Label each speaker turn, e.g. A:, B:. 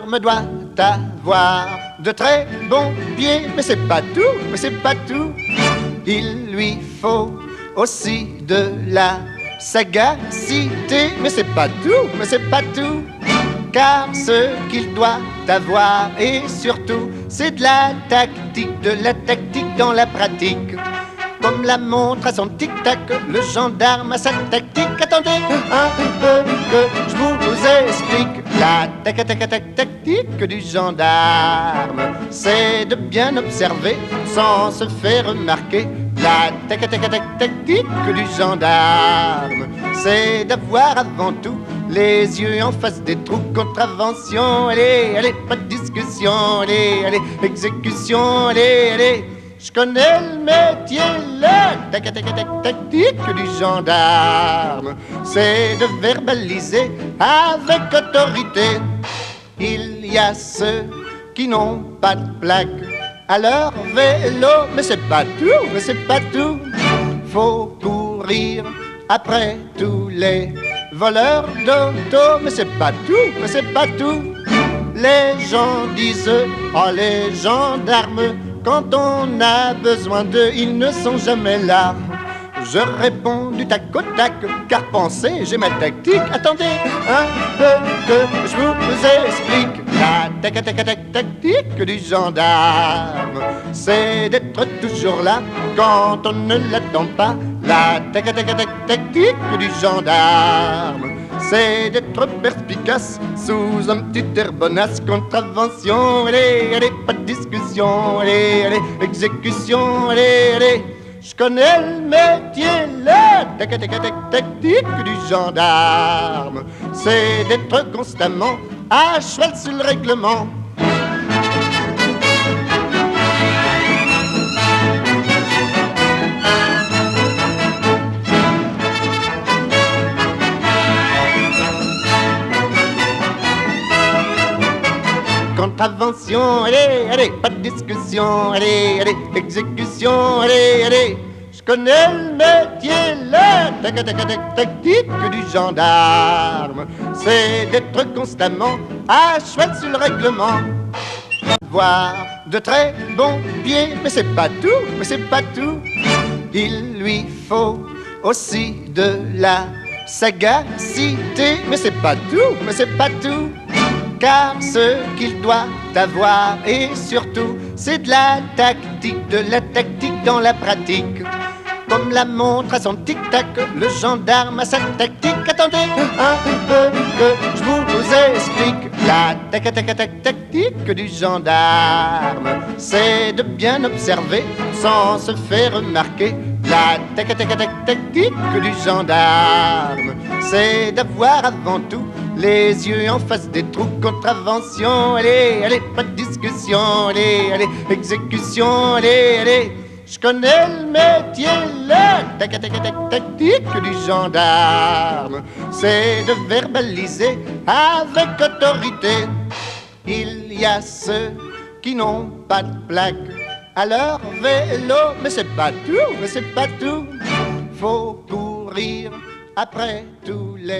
A: gendarme doit avoir de très bons pieds, mais c'est pas tout, mais c'est pas tout. Il lui faut aussi de la sagacité, mais c'est pas tout, mais c'est pas tout. Car ce qu'il doit avoir, et surtout, c'est de la tactique dans la pratique. Comme la montre à son tic-tac, le gendarme a sa tactique. Attendez un peu que je vous explique. La tactique du gendarme, c'est de bien observer sans se faire remarquer. La tactique du gendarme, c'est d'avoir avant tout les yeux en face des trous. Contravention, allez, pas de discussion, allez, exécution, allez. Je connais le métier, la tactique du gendarme, c'est de verbaliser avec autorité. Il y a ceux qui n'ont pas de plaque à leur vélo, mais c'est pas tout, mais c'est pas tout. Faut courir après tous les voleurs d'auto, mais c'est pas tout, mais c'est pas tout. Les gens disent, oh les gendarmes, quand on a besoin d'eux, ils ne sont jamais là. Je réponds du tac au tac, car pensez, j'ai ma tactique. Attendez un peu que je vous explique. La tactique du gendarme, c'est d'être toujours là quand on ne l'attend pas. La tactique du gendarme, c'est d'être perspicace sous un petit air bonasse. Contravention, allez, pas de discussion, allez, exécution, allez. Je connais le métier, la tactique du gendarme, c'est d'être constamment à cheval sur le règlement. Contravention, allez, pas de discussion, allez, exécution, allez. Je connais le métier, la tactique du gendarme, c'est d'être constamment à cheval sur le règlement. Avoir de très bons pieds, mais c'est pas tout, mais c'est pas tout. Il lui faut aussi de la sagacité, mais c'est pas tout, mais c'est pas tout. Car ce qu'il doit avoir, et surtout, c'est de la tactique dans la pratique. Comme la montre à son tic-tac, le gendarme a sa tactique. Attendez un peu que je vous explique. La tactique du gendarme, c'est de bien observer sans se faire remarquer. La tactique du gendarme, c'est d'avoir avant tout les yeux en face des trous. Contravention, allez, pas de discussion, allez, exécution, allez. Je connais le métier, la tactique du gendarme, c'est de verbaliser avec autorité. Il y a ceux qui n'ont pas de plaque à leur vélo, mais c'est pas tout, mais c'est pas tout. Faut courir après tous les